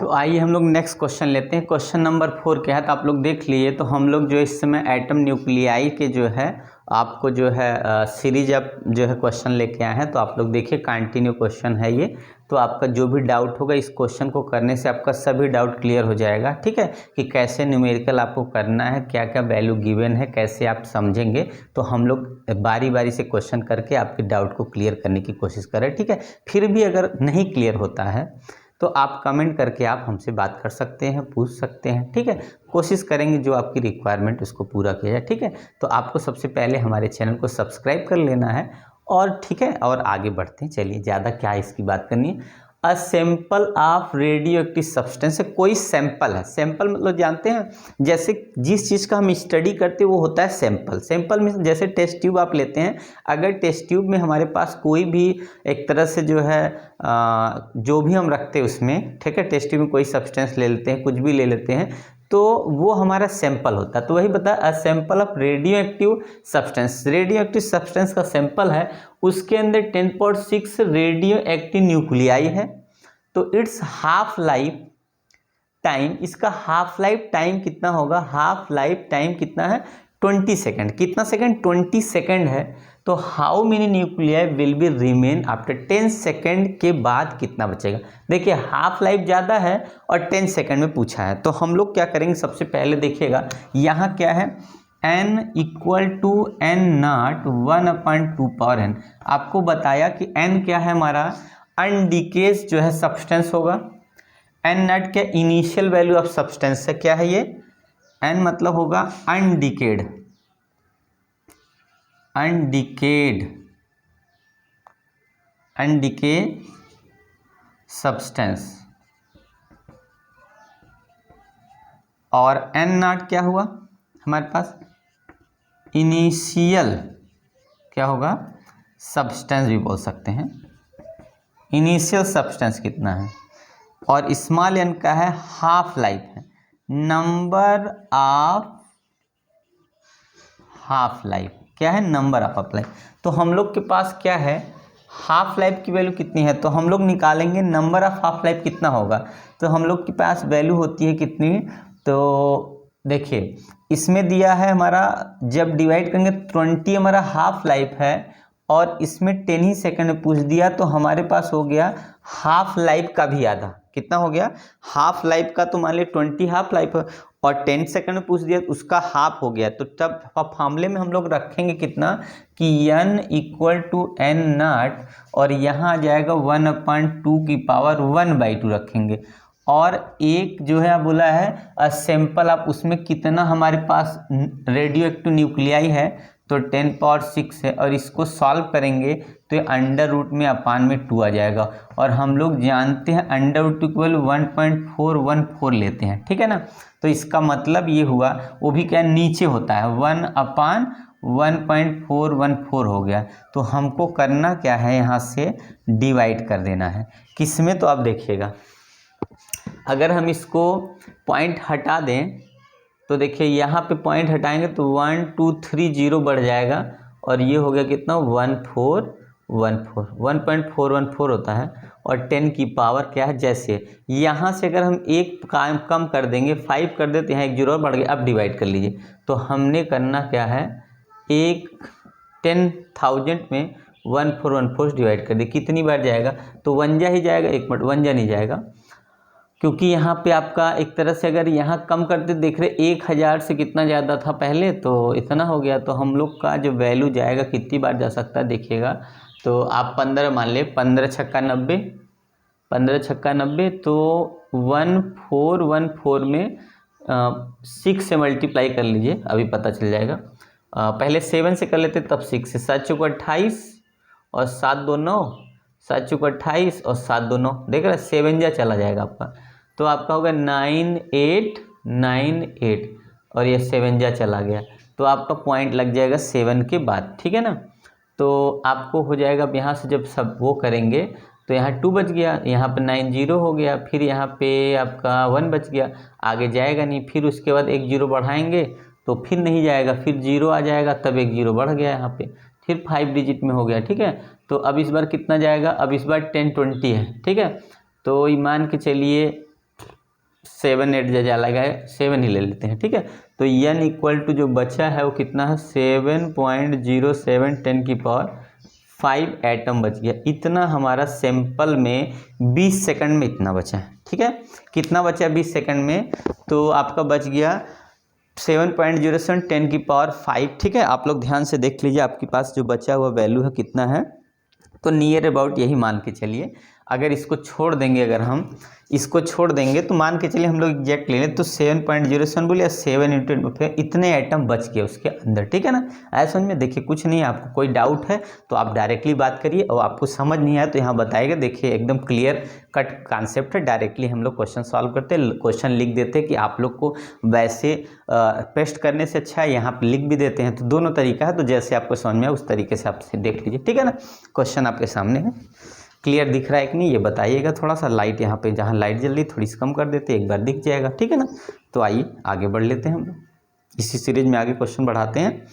तो आइए हम लोग नेक्स्ट क्वेश्चन लेते हैं। क्वेश्चन नंबर 4 क्या है तो आप लोग देख लिए। तो हम लोग जो इस समय एटम न्यूक्लियाई के जो है आपको जो है सीरीज अब जो है क्वेश्चन लेके आए हैं। तो आप लोग देखिए कंटिन्यू क्वेश्चन है ये। तो आपका जो भी डाउट होगा इस क्वेश्चन को करने से आपका सभी डाउट क्लियर हो जाएगा, ठीक है, कि कैसे न्यूमेरिकल आपको करना है, क्या क्या वैल्यू गिवन है, कैसे आप समझेंगे। तो हम लोग बारी बारी से क्वेश्चन करके आपके डाउट को क्लियर करने की कोशिश करें, ठीक है। फिर भी अगर नहीं क्लियर होता है तो आप कमेंट करके आप हमसे बात कर सकते हैं, पूछ सकते हैं, ठीक है। कोशिश करेंगे जो आपकी रिक्वायरमेंट उसको पूरा किया जाए, ठीक है। तो आपको सबसे पहले हमारे चैनल को सब्सक्राइब कर लेना है और ठीक है, और आगे बढ़ते हैं। चलिए, ज़्यादा क्या इसकी बात करनी है। A sample of radio active substance है, कोई सैंपल है। सैंपल मतलब जानते हैं, जैसे जिस चीज़ का हम स्टडी करते हैं वो होता है सैंपल। सैंपल में जैसे टेस्ट ट्यूब आप लेते हैं, अगर टेस्ट ट्यूब में हमारे पास कोई भी एक तरह से जो है जो भी हम रखते हैं उसमें, ठीक है, टेस्ट ट्यूब में कोई सब्सटेंस ले लेते हैं, कुछ भी ले लेते हैं, तो वो हमारा सैंपल होता है। तो वही बता, a sample of radio active substance, radio active substance का सैंपल है, उसके अंदर 10.6 रेडियो एक्टिव न्यूक्लियाई है। तो इट्स हाफ लाइफ टाइम, इसका हाफ लाइफ टाइम कितना होगा, हाफ लाइफ टाइम कितना है 20 सेकेंड। कितना सेकेंड, 20 सेकेंड है। तो how many nuclei will be remain after 10 second के बाद कितना बचेगा। देखिए हाफ लाइफ ज़्यादा है और 10 सेकेंड में पूछा है। तो हम लोग क्या करेंगे, सबसे पहले देखिएगा यहाँ क्या है, n equal to n nought 1/2 power n। आपको बताया कि n क्या है हमारा अनडिकेज जो है सब्सटेंस होगा। n नॉट क्या इनिशियल वैल्यू ऑफ सब्सटेंस है, क्या है ये, n मतलब होगा अनडिकेड, अनडिकेड सब्सटेंस। और n नॉट क्या हुआ हमारे पास, इनिशियल क्या होगा सब्सटेंस भी बोल सकते हैं, इनिशियल सब्सटेंस कितना है। और स्मॉल n का है हाफ लाइफ है, नंबर ऑफ हाफ लाइफ, क्या है नंबर ऑफ हाफ लाइफ। तो हम लोग के पास क्या है, हाफ लाइफ की वैल्यू कितनी है, तो हम लोग निकालेंगे नंबर ऑफ हाफ लाइफ कितना होगा। तो हम लोग के पास वैल्यू होती है कितनी, तो देखिए इसमें दिया है हमारा, जब डिवाइड करेंगे 20 हमारा हाफ लाइफ है और इसमें 10 ही सेकंड में पूछ दिया, तो हमारे पास हो गया हाफ लाइफ का भी आधा। कितना हो गया, हाफ लाइफ का तो मान ली 20 हाफ लाइफ है और 10 सेकंड में पूछ दिया उसका हाफ हो गया। तो तब फॉर्मूले में हम लोग रखेंगे कितना कि n equal to n nought और यहाँ आ जाएगा 1/2 की पावर 1/2 रखेंगे। और एक जो है बोला है सैंपल आप उसमें कितना हमारे पास रेडियो एक्टिव न्यूक्लियाई है, तो 10⁻6 है। और इसको सॉल्व करेंगे तो ये अंडर रूट में अपान में 2 आ जाएगा। और हम लोग जानते हैं अंडर रूट इक्वल 1.414 लेते हैं, ठीक है ना। तो इसका मतलब ये हुआ, वो भी क्या नीचे होता है 1/1.414 हो गया। तो हमको करना क्या है, यहाँ से डिवाइड कर देना है किस में, तो आप देखिएगा अगर हम इसको पॉइंट हटा दें तो देखिए यहाँ पे पॉइंट हटाएंगे तो 1 2 3 0 बढ़ जाएगा और ये हो गया कितना 1.414 होता है। और 10 की पावर क्या है, जैसे यहाँ से अगर हम एक काम कम कर देंगे 5 कर देते हैं, एक 0 बढ़ गया। अब डिवाइड कर लीजिए, तो हमने करना क्या है, एक 10,000 में 1414 से डिवाइड कर दिए, कितनी बार जाएगा, तो 1 जा ही जाएगा, 1 मिनट 1 जा नहीं जाएगा, क्योंकि यहाँ पे आपका एक तरह से अगर यहाँ कम करते देख रहे 1000 से कितना ज़्यादा था पहले, तो इतना हो गया। तो हम लोग का जो वैल्यू जाएगा कितनी बार जा सकता है देखिएगा, तो आप 15 मान ले, 15 छक्का 90, 15 छक्का 90, तो 1414 में 6 से मल्टीप्लाई कर लीजिए, अभी पता चल जाएगा। पहले 7 से कर लेते तब 6 से, 7 चौको 28 और 7 2 9, 7 चौको 28 और 7 2 9, देख रहे 7 जा चला जाएगा आपका, तो आपका होगा 9898 और ये 7 जा चला गया, तो आपका पॉइंट लग जाएगा 7 के बाद, ठीक है ना। तो आपको हो जाएगा, अब यहाँ से जब सब वो करेंगे तो यहाँ 2 बच गया, यहाँ पे 90 हो गया, फिर यहाँ पे आपका 1 बच गया, आगे जाएगा नहीं। फिर उसके बाद एक 0 बढ़ाएंगे तो फिर नहीं जाएगा, फिर 0 आ जाएगा, तब एक 0 बढ़ गया यहाँ पे, फिर 5 डिजिट में हो गया, ठीक है। तो अब इस बार कितना जाएगा, अब इस बार 1020 है, ठीक है। तो मान के चलिए 7 8 जा लगा 7 ही ले लेते हैं, ठीक है। तो n इक्वल टू जो बचा है वो कितना है 7.07 10 की पावर 5 एटम बच गया। इतना हमारा सैंपल में 20 सेकंड में इतना बचा है, ठीक है। कितना बचा 20 सेकंड में, तो आपका बच गया 7.07 10 की पावर 5, ठीक है। आप लोग ध्यान से देख लीजिए आपके पास जो बचा हुआ वैल्यू है कितना है, तो नियर अबाउट यही मान के चलिए। अगर इसको छोड़ देंगे, अगर हम इसको छोड़ देंगे तो मान के चलिए हम लोग एग्जैक्ट ले लें तो 7.07 बोलिए 7 इंटू फिर इतने आइटम बच गए उसके अंदर, ठीक है ना। ऐसा समझ में, देखिए कुछ नहीं है, आपको कोई डाउट है तो आप डायरेक्टली बात करिए, और आपको समझ नहीं आया तो यहाँ बताएगा। देखिए एकदम क्लियर कट कॉन्सेप्ट है, डायरेक्टली हम लोग क्वेश्चन सॉल्व करते हैं, क्वेश्चन लिख देते हैं कि आप लोग को वैसे पेस्ट करने से अच्छा है यहाँ पे लिख भी देते हैं। तो दोनों तरीका है, तो जैसे आपको समझ में आए उस तरीके से आप देख लीजिए, ठीक है ना। क्वेश्चन आपके सामने है, क्लियर दिख रहा है कि नहीं ये बताइएगा। थोड़ा सा लाइट यहाँ पे जहाँ लाइट जल रही थोड़ी सी कम कर देते, एक बार दिख जाएगा, ठीक है ना। तो आइए आगे बढ़ लेते हैं हम लोग, इसी सीरीज में आगे क्वेश्चन बढ़ाते हैं।